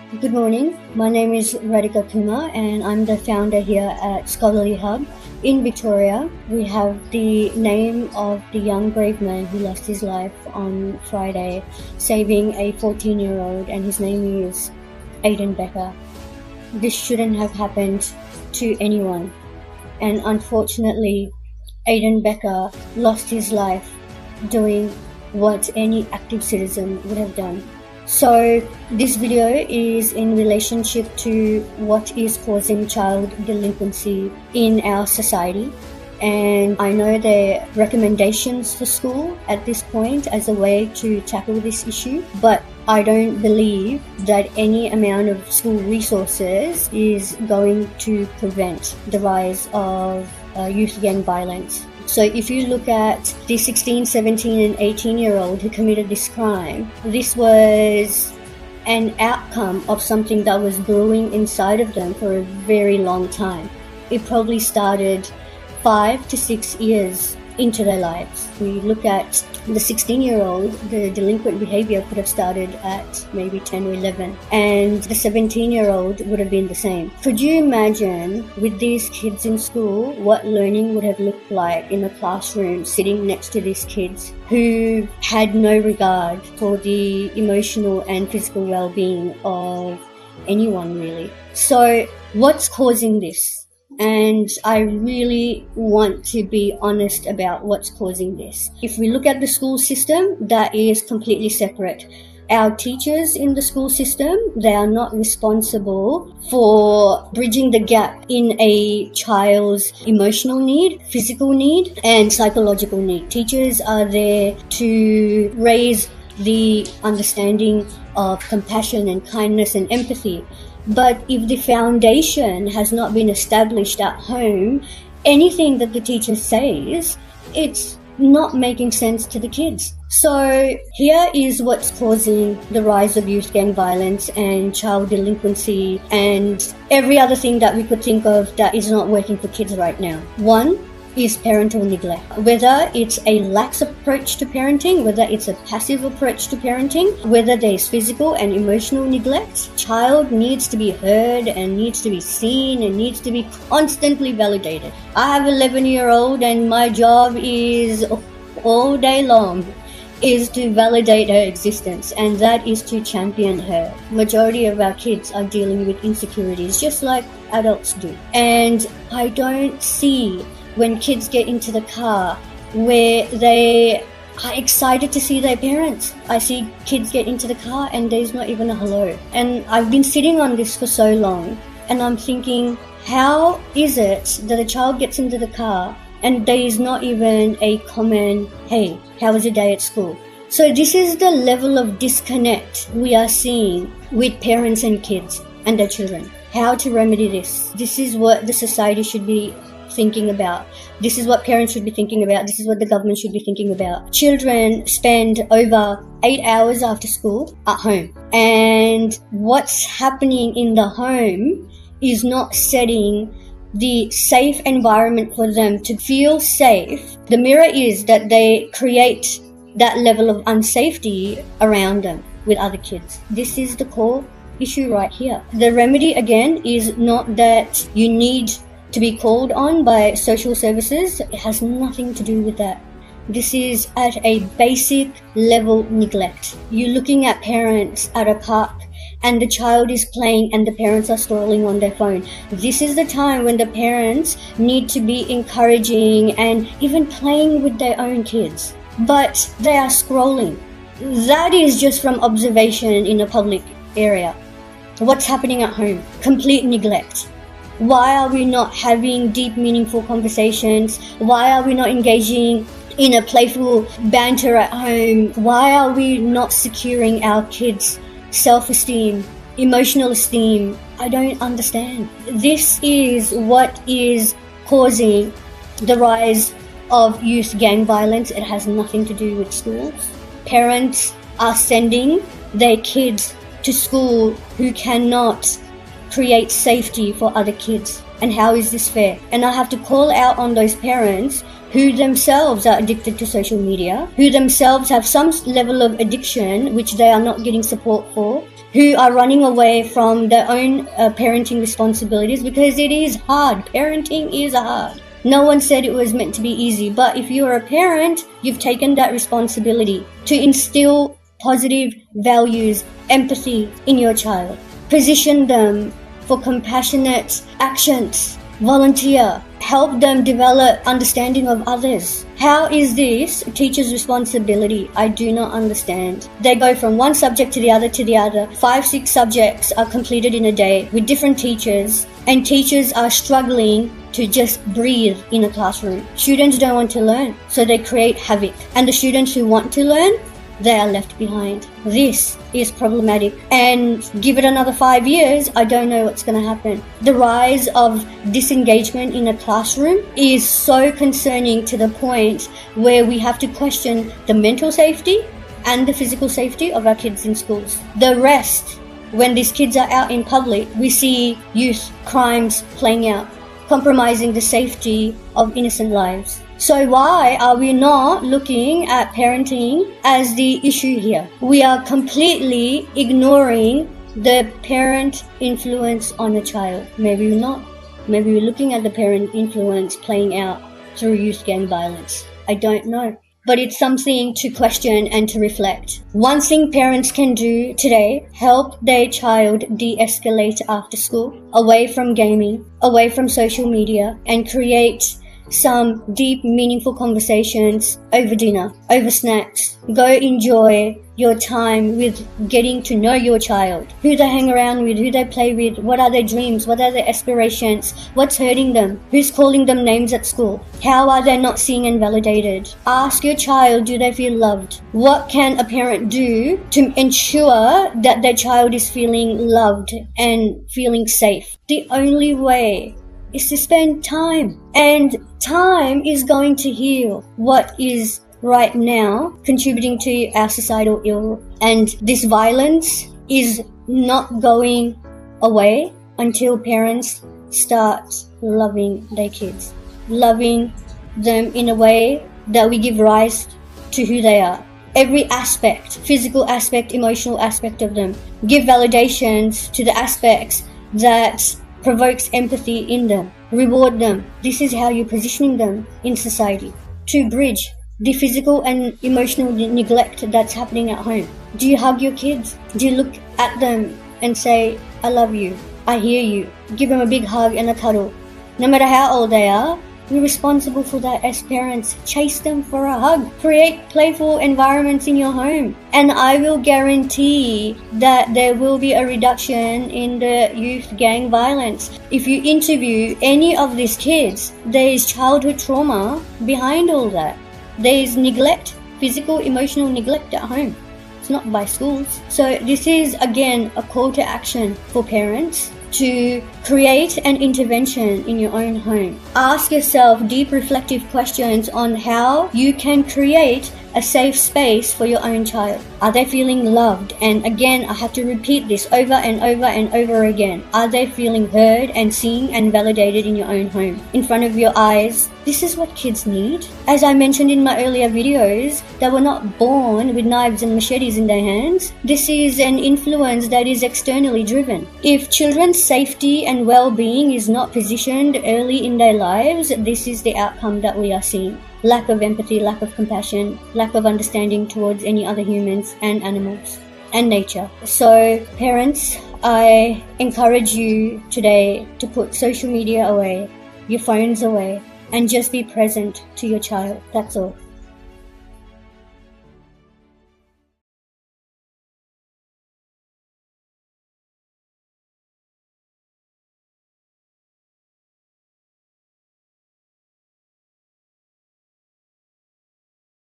Good morning. My name is Radhika Kumar and I'm the founder here at Scholarly Hub. In Victoria, we have the name of the young brave man who lost his life on Friday, saving a 14-year-old, and his name is Aiden Becker. This shouldn't have happened to anyone, and unfortunately, Aiden Becker lost his life doing what any active citizen would have done. So this video is in relationship to what is causing child delinquency in our society. And I know there are recommendations for school at this point as a way to tackle this issue, but I don't believe that any amount of school resources is going to prevent the rise of youth gang violence. So if you look at the 16, 17 and 18-year-old who committed this crime, this was an outcome of something that was brewing inside of them for a very long time. It probably started 5 to 6 years into their lives. We look at the 16-year-old, the delinquent behavior could have started at maybe 10 or 11, and the 17-year-old would have been the same. Could you imagine with these kids in school what learning would have looked like in a classroom sitting next to these kids who had no regard for the emotional and physical well-being of anyone really? So what's causing this? And I really want to be honest about what's causing this. If we look at the school system, that is completely separate. Our teachers in the school system, they are not responsible for bridging the gap in a child's emotional need, physical need, and psychological need. Teachers are there to raise the understanding of compassion and kindness and empathy. But if the foundation has not been established at home, anything that the teacher says, it's not making sense to the kids. So here is what's causing the rise of youth gang violence and child delinquency and every other thing that we could think of that is not working for kids right now. One is parental neglect. Whether it's a lax approach to parenting, whether it's a passive approach to parenting, whether there's physical and emotional neglect, child needs to be heard and needs to be seen and needs to be constantly validated. I have an 11-year-old and my job is all day long is to validate her existence, and that is to champion her. Majority of our kids are dealing with insecurities just like adults do. And I don't see when kids get into the car where they are excited to see their parents. I see kids get into the car and there's not even a hello. And I've been sitting on this for so long and I'm thinking, how is it that a child gets into the car and there is not even a common, hey, how was your day at school? So this is the level of disconnect we are seeing with parents and kids and their children. How to remedy this? This is what the society should be thinking about. This is what parents should be thinking about. This is what the government should be thinking about. Children spend over 8 hours after school at home, and what's happening in the home is not setting the safe environment for them to feel safe. The mirror is that they create that level of unsafety around them with other kids. This is the core issue right here. The remedy again is not that you need to be called on by social services. It has nothing to do with that. This is at a basic level neglect. You're looking at parents at a park and the child is playing and the parents are scrolling on their phone. This is the time when the parents need to be encouraging and even playing with their own kids, but they are scrolling. That is just from observation in a public area. What's happening at home? Complete neglect. Why are we not having deep, meaningful conversations? Why are we not engaging in a playful banter at home? Why are we not securing our kids' self-esteem, emotional esteem? I don't understand. This is what is causing the rise of youth gang violence. It has nothing to do with schools. Parents are sending their kids to school who cannot create safety for other kids. And how is this fair? And I have to call out on those parents who themselves are addicted to social media, who themselves have some level of addiction which they are not getting support for, who are running away from their own parenting responsibilities, because it is hard. Parenting is hard. No one said it was meant to be easy, but if you're a parent, you've taken that responsibility to instill positive values, empathy in your child. Position them for compassionate actions. Volunteer. Help them develop understanding of others. How is this a teacher's responsibility? I do not understand. They go from one subject to the other to the other. 5-6 subjects are completed in a day with different teachers, and teachers are struggling to just breathe in a classroom. Students don't want to learn, so they create havoc. And the students who want to learn, they are left behind. This is problematic, and give it another 5 years, I don't know what's going to happen. The rise of disengagement in a classroom is so concerning, to the point where we have to question the mental safety and the physical safety of our kids in schools. The rest, when these kids are out in public, we see youth crimes playing out, compromising the safety of innocent lives. So why are we not looking at parenting as the issue here? We are completely ignoring the parent influence on a child. Maybe we're not. Maybe we're looking at the parent influence playing out through youth gang violence. I don't know. But it's something to question and to reflect. One thing parents can do today, help their child de-escalate after school, away from gaming, away from social media, and create some deep, meaningful conversations over dinner, over snacks. Go enjoy your time with getting to know your child, who they hang around with, who they play with, what are their dreams, what are their aspirations, what's hurting them, who's calling them names at school, how are they not seen and validated. Ask your child, do they feel loved? What can a parent do to ensure that their child is feeling loved and feeling safe? The only way is to spend time, and time is going to heal what is right now contributing to our societal ill. And this violence is not going away until parents start loving their kids, loving them in a way that we give rise to who they are. Every aspect, physical aspect, emotional aspect of them. Give validations to the aspects that provokes empathy in them. Reward them. This is how you're positioning them in society to bridge the physical and emotional neglect that's happening at home. Do you hug your kids? Do you look at them and say, I love you, I hear you? Give them a big hug and a cuddle. No matter how old they are, we're responsible for that as parents. Chase them for a hug. Create playful environments in your home. And I will guarantee that there will be a reduction in the youth gang violence. If you interview any of these kids, there is childhood trauma behind all that. There is neglect, physical, emotional neglect at home. It's not by schools. So this is, again, a call to action for parents to create an intervention in your own home. Ask yourself deep reflective questions on how you can create a safe space for your own child. Are they feeling loved? And again, I have to repeat this over and over and over again. Are they feeling heard and seen and validated in your own home, in front of your eyes? This is what kids need. As I mentioned in my earlier videos, they were not born with knives and machetes in their hands. This is an influence that is externally driven. If children's safety and well-being is not positioned early in their lives, this is the outcome that we are seeing. Lack of empathy, lack of compassion, lack of understanding towards any other humans and animals and nature. So parents, I encourage you today to put social media away, your phones away, and just be present to your child. That's all.